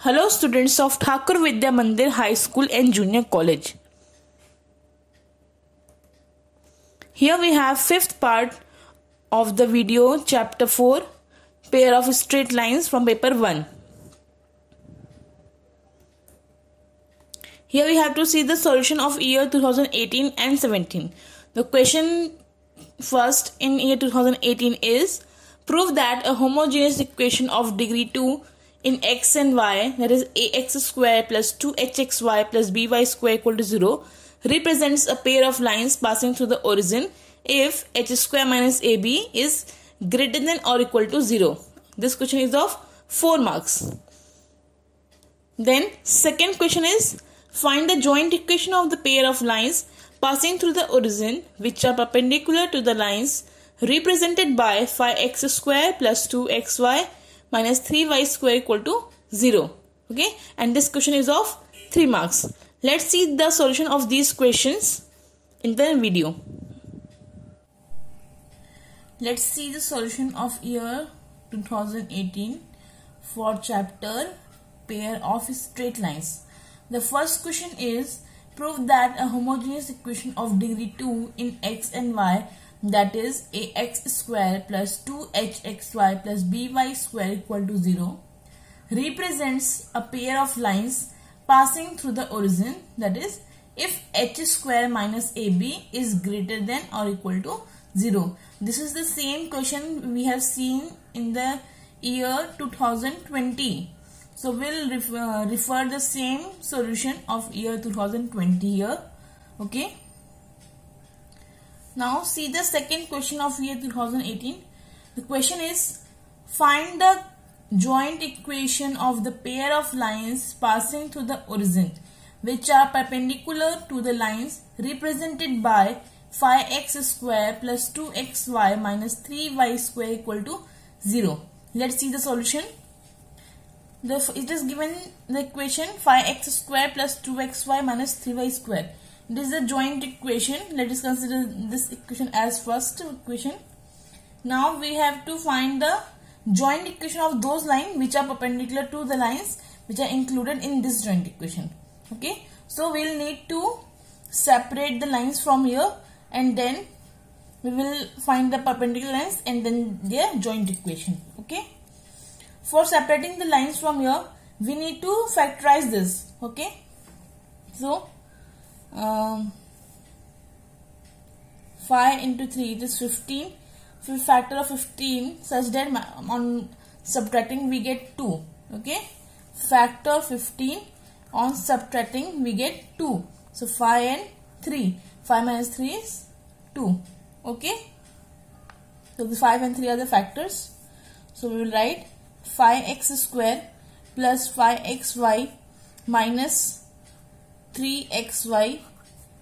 Hello students of Thakur Vidya Mandir High School and Junior College. Here we have fifth part of the video chapter 4 pair of straight lines from paper 1. Here we have to see the solution of year 2018 and 17. The question first in year 2018 is prove that a homogeneous equation of degree 2 in x and y, that is ax square plus 2hxy plus by square equal to 0, represents a pair of lines passing through the origin if h square minus ab is greater than or equal to 0. This question is of 4 marks. Then second question is find the joint equation of the pair of lines passing through the origin which are perpendicular to the lines represented by phi x square plus 2xy minus 3y square equal to 0. Okay, and this question is of 3 marks. Let's see the solution of these questions in the video. Let's see the solution of year 2018 for chapter pair of straight lines. The first question is prove that a homogeneous equation of degree 2 in x and y, that is ax square plus 2hxy plus by square equal to 0, represents a pair of lines passing through the origin, that is if h square minus ab is greater than or equal to 0. This is the same question we have seen in the year 2020. So we'll refer the same solution of year 2020 here. Okay. Now see the second question of year 2018. The question is find the joint equation of the pair of lines passing through the origin which are perpendicular to the lines represented by phi x square plus 2xy minus 3y square equal to 0. Let's see the solution. It is given the equation phi x square plus 2xy minus 3y square. It is a joint equation. Let us consider this equation as first equation. Now we have to find the joint equation of those lines which are perpendicular to the lines which are included in this joint equation. Okay. So we will need to separate the lines from here and then we will find the perpendicular lines and then their joint equation. Okay. For separating the lines from here, we need to factorize this. Okay. So, phi into 3, it is 15. So, factor of 15 such that on subtracting we get 2. Okay. Factor 15 on subtracting we get 2. So, phi and 3. 5 minus 3 is 2. Okay. So, the 5 and 3 are the factors. So, we will write phi x square plus phi xy minus 3xy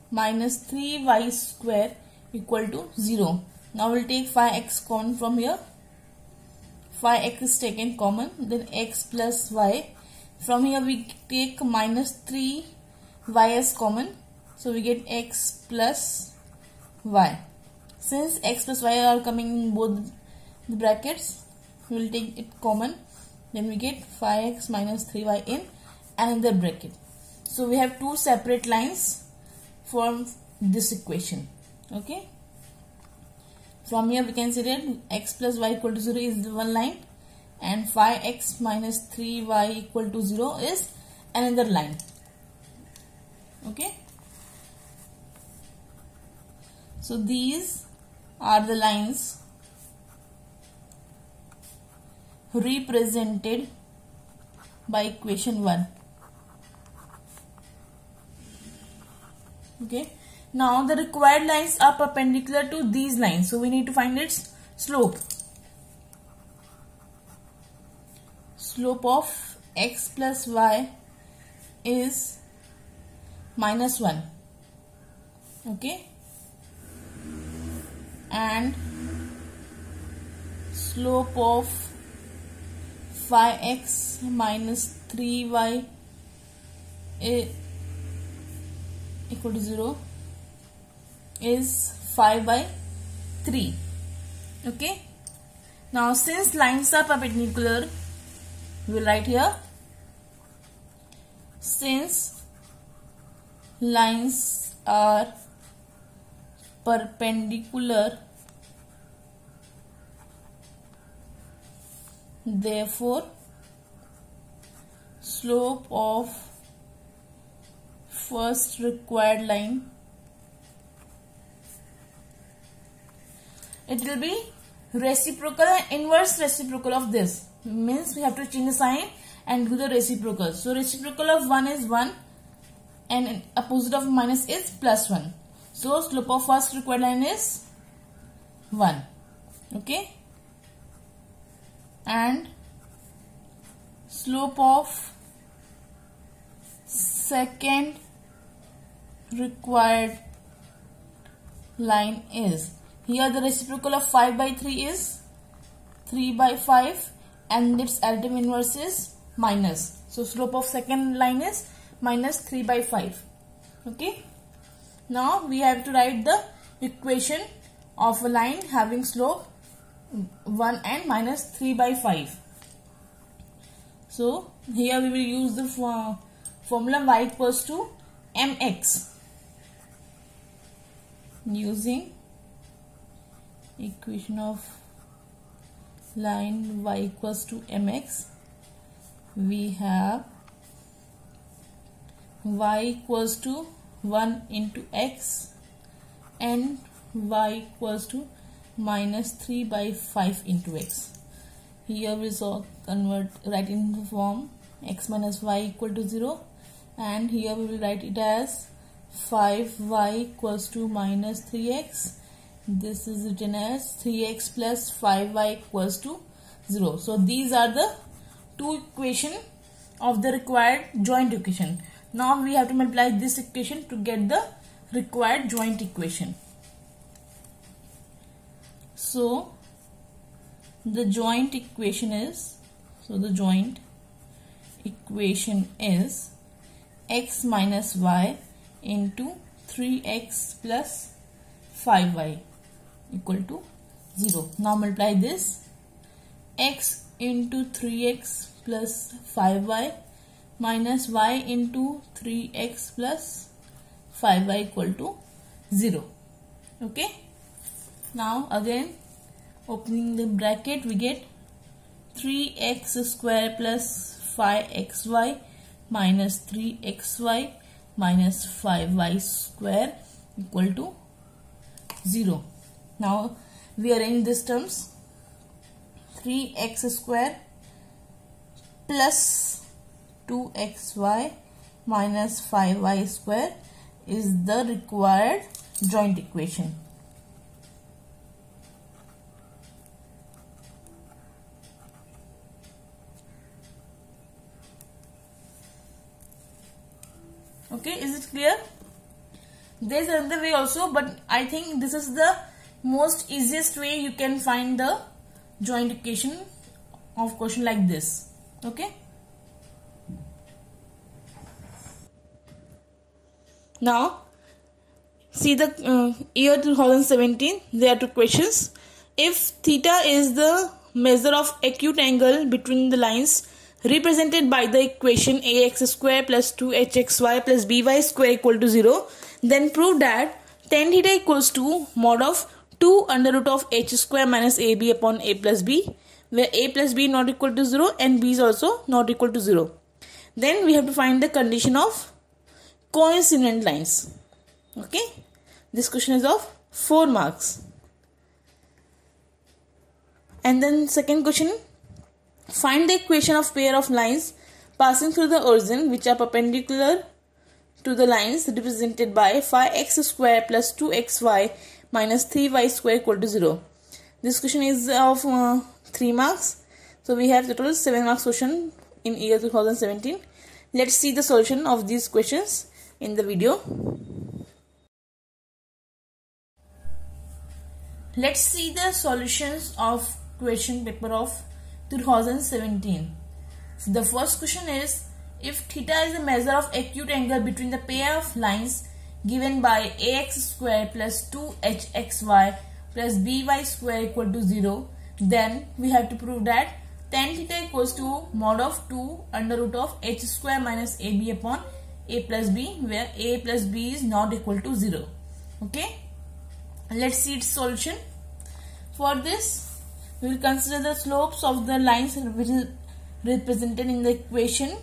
minus 3y square equal to 0. Now we will take phi x common from here. Phi x is taken common, then x plus y. From here we take minus 3y as common. So we get x plus y. Since x plus y are coming in both the brackets, we will take it common. Then we get phi x minus 3y in another bracket. So we have two separate lines from this equation. Okay. From here we can see that x plus y equal to 0 is one line and phi x minus 3y equal to 0 is another line. Okay. So these are the lines represented by equation 1. Okay. Now the required lines are perpendicular to these lines. So we need to find its slope. Slope of x plus y is minus 1. Okay. And slope of phi x minus 3y equal to 0 is phi by 3. Okay. Now since lines are perpendicular, we will write here since lines are perpendicular, therefore slope of first required line, it will be reciprocal and inverse reciprocal of this. Means we have to change the sign and do the reciprocal. So reciprocal of 1 is 1 and opposite of minus is plus 1. So slope of first required line is 1. Okay. And slope of second required line is, here the reciprocal of 5 by 3 is 3 by 5 and its additive inverse is minus. So slope of second line is minus 3 by 5. Okay. Now we have to write the equation of a line having slope 1 and minus 3 by 5. So here we will use the formula y equals to mx. Using equation of line y equals to mx, we have y equals to 1 into x and y equals to minus 3 by 5 into x. Here we will write in the form x minus y equal to 0, and here we will write it as 5y equals to minus 3x. This is written as 3x plus 5y equals to 0. So these are the two equations of the required joint equation. Now we have to multiply this equation to get the required joint equation. So the joint equation is, x minus y into 3x plus 5y equal to 0. Now multiply this, x into 3x plus 5y minus y into 3x plus 5y equal to 0. Okay. Now again opening the bracket, we get 3x square plus 5xy minus 3xy minus 5y square equal to 0. Now we arrange these terms. 3x square plus 2xy minus 5y square is the required joint equation. Okay, is it clear? There is another way also, but I think this is the most easiest way you can find the joint equation of question like this. Okay. Now see the year 2017. There are two questions. If theta is the measure of acute angle between the lines represented by the equation ax square plus 2hxy plus by square equal to 0, then prove that tan theta equals to mod of 2 under root of h square minus ab upon a plus b, where a plus b not equal to 0 and b is also not equal to 0. Then we have to find the condition of coincident lines. Okay, this question is of 4 marks. And then second question, find the equation of pair of lines passing through the origin which are perpendicular to the lines represented by 5x square plus 2xy minus 3y square equal to 0. This question is of 3 marks. So we have total 7 marks question in year 2017. Let's see the solution of these questions in the video. Let's see the solutions of question paper of 2017. So the first question is, if theta is the measure of acute angle between the pair of lines given by ax square plus 2hxy plus by square equal to 0, then we have to prove that tan theta equals to mod of 2 under root of h square minus ab upon a plus b, where a plus b is not equal to 0. Okay, let's see its solution. For this, we will consider the slopes of the lines which is represented in the equation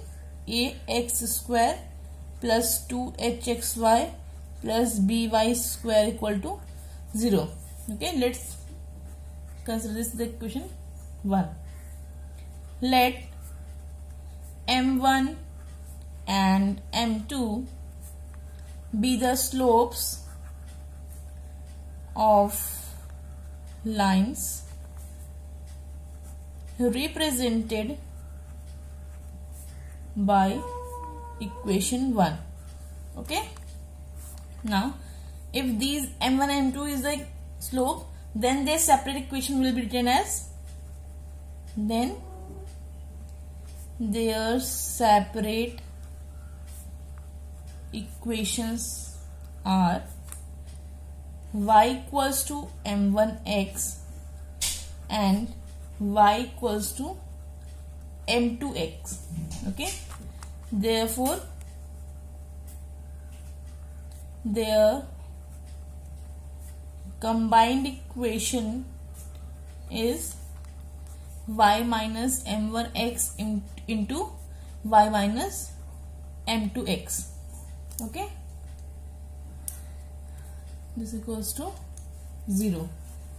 ax square plus 2hxy plus by square equal to 0. Okay, let's consider this the equation 1. Let m1 and m2 be the slopes of lines represented by equation 1. Okay, now if these m1 and m2 is the slope, then their separate equation will be written as, then their separate equations are y equals to m1x and y equals to m2x. Okay, therefore their combined equation is y minus m1x into y minus m2x. Okay, this equals to 0.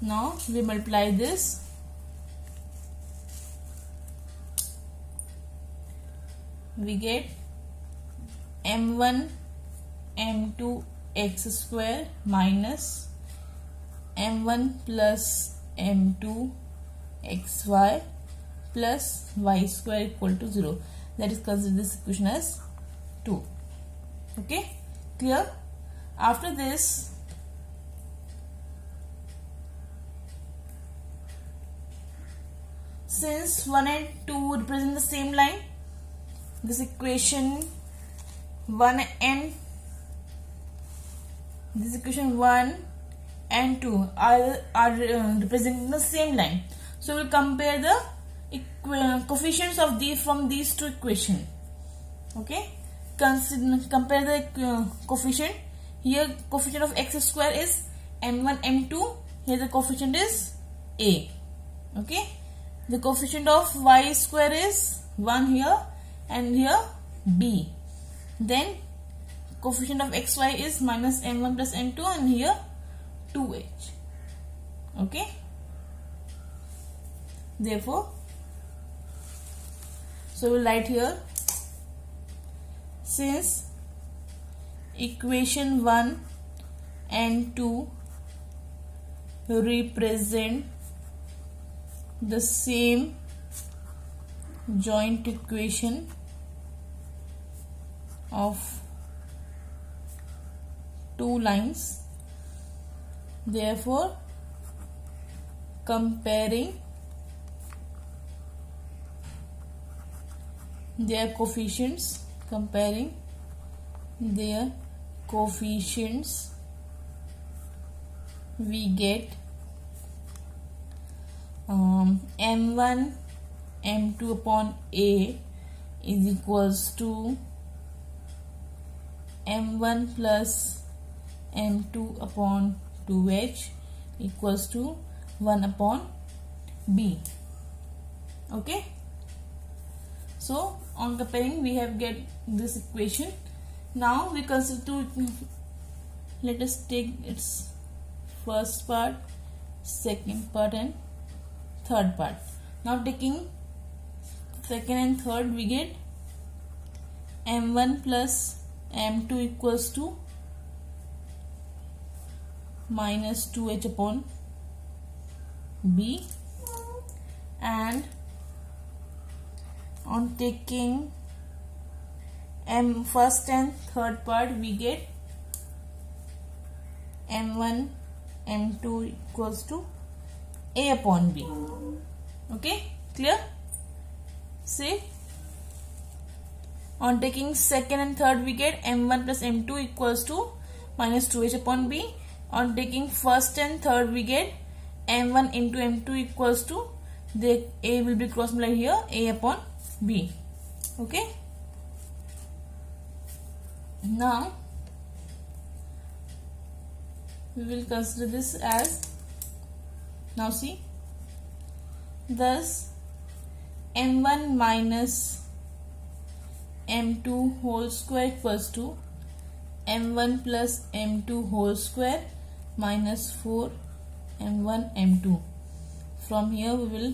Now we multiply this. We get m1 m2 x square minus m1 plus m2 xy plus y square equal to 0. That is, consider this equation as 2. Okay, clear? After this, since 1 and 2 represent the same line, this equation 1 and 2 are representing the same line. So we will compare the coefficients of from these two equations. Okay, compare the coefficient. Here coefficient of x square is m1 m2. Here the coefficient is a. Okay, the coefficient of y square is 1 here and here b. Then coefficient of xy is minus m1 plus m2 and here 2h. Okay, therefore, so we will write here, since equation 1 and 2 represent the same joint equation of two lines, therefore comparing their coefficients, we get m1 m2 upon a is equals to m1 plus m2 upon 2h equals to 1 upon b. Okay, so on comparing we have get this equation. Now we consider let us take its first part, second part and third part. Now taking second and third, we get m1 plus m2 equals to minus 2h upon b, and on taking first and third part, we get m1 m2 equals to a upon b. Okay, clear? See, on taking second and third, we get m1 plus m2 equals to minus 2h upon b. On taking first and third, we get m1 into m2 equals to A will be cross multiplied here, A upon B. Okay. Now we will consider this as, now see, thus m1 minus m2 whole square equals to m1 plus m2 whole square minus 4 m1 m2. From here we will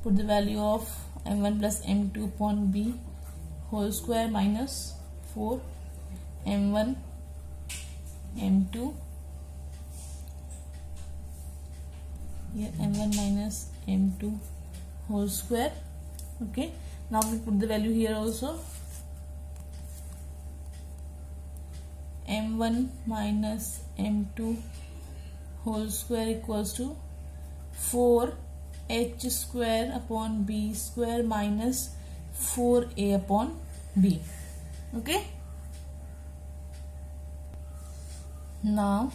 put the value of m1 plus m2 upon b whole square minus 4 m1 m2, here m1 minus m2 whole square. Okay, now we put the value here also, m1 minus m2 whole square equals to 4h square upon b square minus 4a upon b. Okay. Now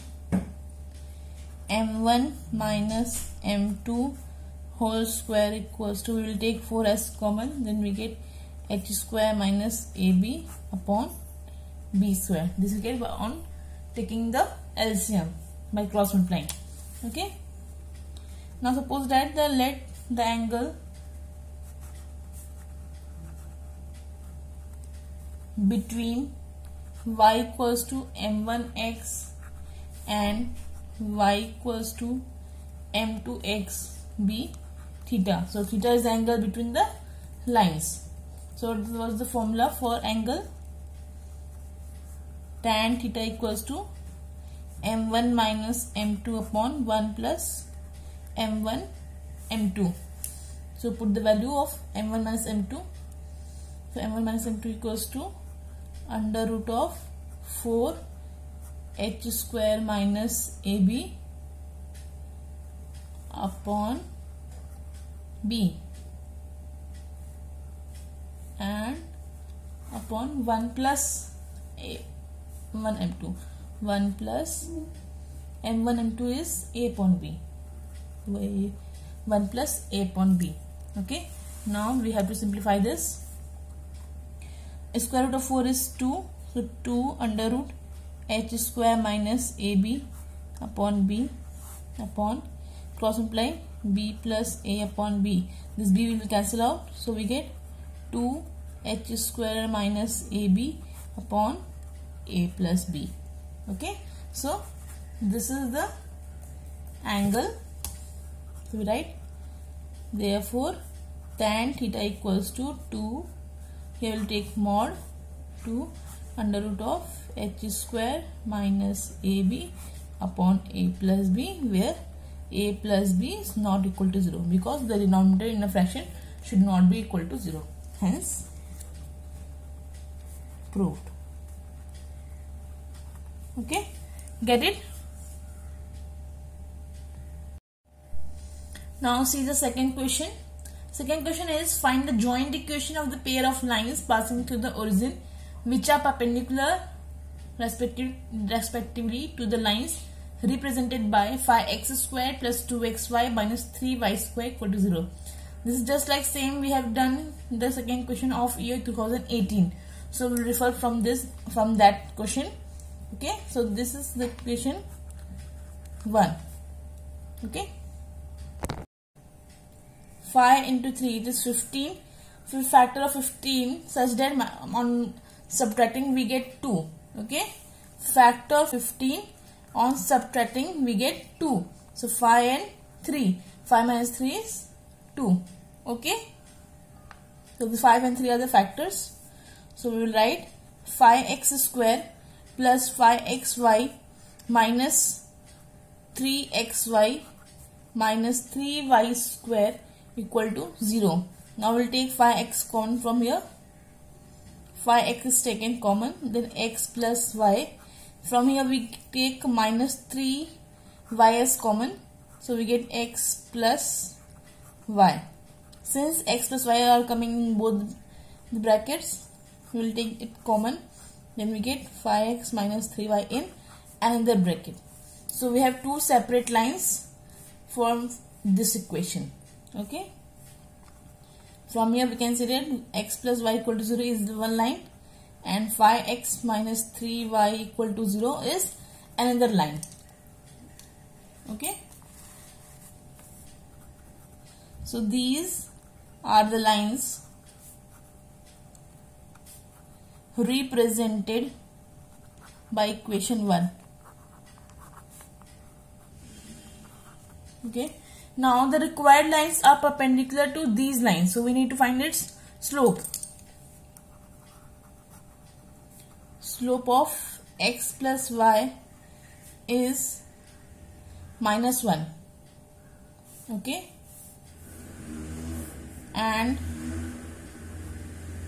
m1 minus m2 whole square equals to, we will take 4 as common, then we get h square minus ab upon b square. This we get on taking the LCM by cross multiplying. Okay. Now suppose that let the angle between y equals to m1x and y equals to m2x be theta. So theta is the angle between the lines. So this was the formula for angle tan theta equals to m1 minus m2 upon 1 plus m1 m2. So put the value of m1 minus m2. So m1 minus m2 equals to under root of 4 h square minus ab upon b and upon 1 plus m1 m2. 1 plus m1 m2 is a upon b. 1 plus a upon b. Okay. Now we have to simplify this. Square root of 4 is 2. So 2 under root h square minus ab upon b upon cross multiply b plus a upon b. This b will cancel out. So we get 2 h square minus ab upon a plus b. Okay. So this is the angle. So we write, therefore tan theta equals to 2. Here we will take mod 2 under root of h square minus ab upon a plus b, where a plus b is not equal to 0 because the denominator in a fraction should not be equal to 0. Hence proved. Okay, get it? Now see the second question. Second question is, find the joint equation of the pair of lines passing through the origin which are perpendicular respectively to the lines represented by 5x square plus 2xy minus 3y square equal to 0. This is just like same we have done the second question of year 2018. So we will refer from that question. Okay, so this is the question 1. Okay, 5 into 3 it is 15. So factor of 15 such that on subtracting we get 2. Okay, factor 15 on subtracting we get 2. So 5 and 3. 5 minus 3 is 2. Okay, so the 5 and 3 are the factors. So we will write 5x square plus 5xy minus 3xy minus 3y square equal to 0. Now we will take 5x common from here. 5x is taken common, then x plus y. From here we take minus 3y as common. So we get x plus y. Since x plus y are coming in both the brackets, we will take it common. Then we get 5x minus 3y in another bracket. So we have two separate lines from this equation. Okay. From here we can say that x plus y equal to 0 is the one line, and 5x minus 3y equal to 0 is another line. Okay. So these are the lines represented by equation 1. Okay. Now the required lines are perpendicular to these lines, so we need to find its slope. Slope of x plus y is -1. Okay. And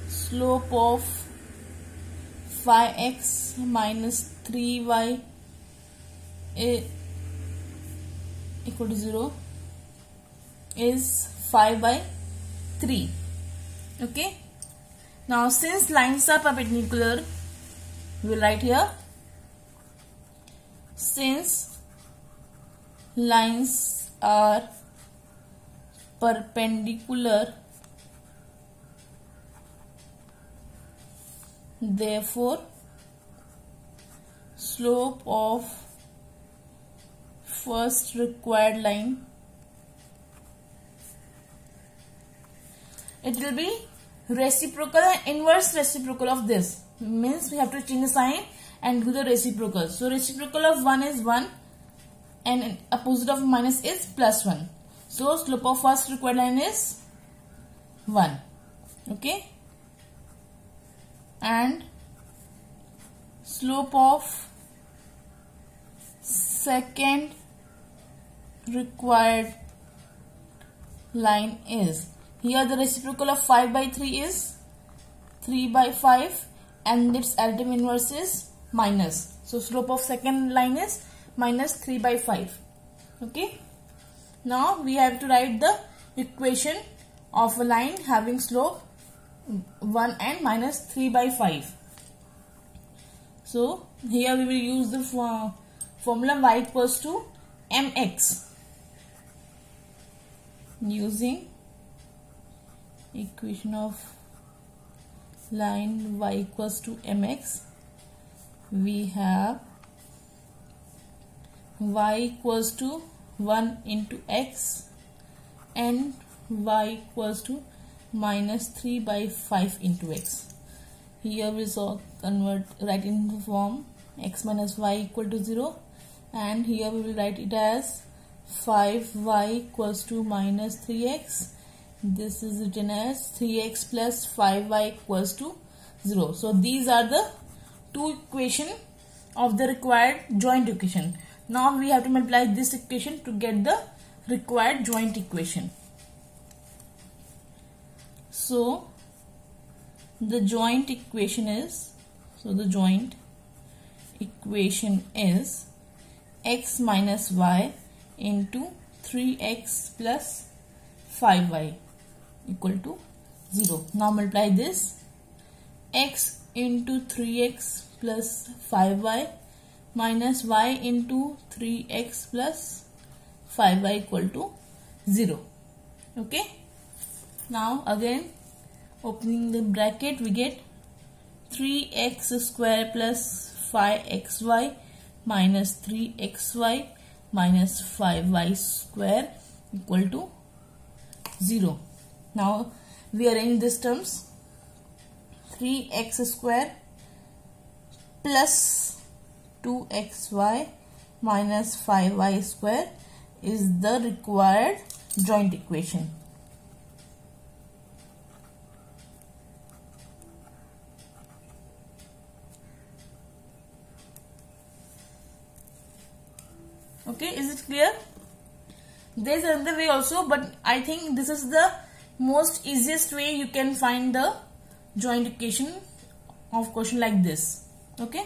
slope of 5x minus 3y equal to 0 is 5 by 3. Okay. Now since lines are perpendicular, we will write here, since lines are perpendicular, therefore slope of first required line, it will be reciprocal and inverse reciprocal of this. Means we have to change the sign and do the reciprocal. So reciprocal of 1 is 1 and opposite of minus is +1. So slope of first required line is 1. Okay. And slope of second required line is, here the reciprocal of 5 by 3 is 3 by 5 and its additive inverse is minus. So slope of second line is -3 by 5. Okay. Now we have to write the equation of a line having slope 1 and -3 by 5. So here we will use the formula y equals to mx. Using equation of line y equals to mx, we have y equals to 1 into x and y equals to -3 by 5 into x. Here we saw write in the form x minus y equal to 0, and here we will write it as 5y equals to -3x. This is written as 3x plus 5y equals to 0. So these are the two equations of the required joint equation. Now we have to multiply this equation to get the required joint equation. So the joint equation is, x minus y into 3x plus 5y equal to 0. Now multiply this, x into 3x plus 5y minus y into 3x plus 5y equal to 0. Okay. Now again opening the bracket, we get 3x square plus 5xy minus 3xy minus 5y square equal to 0. Now we arrange these terms. 3x square plus 2xy minus 5y square is the required joint equation. Okay, is it clear? There is another way also, but I think this is the most easiest way you can find the joint equation of question like this. Okay.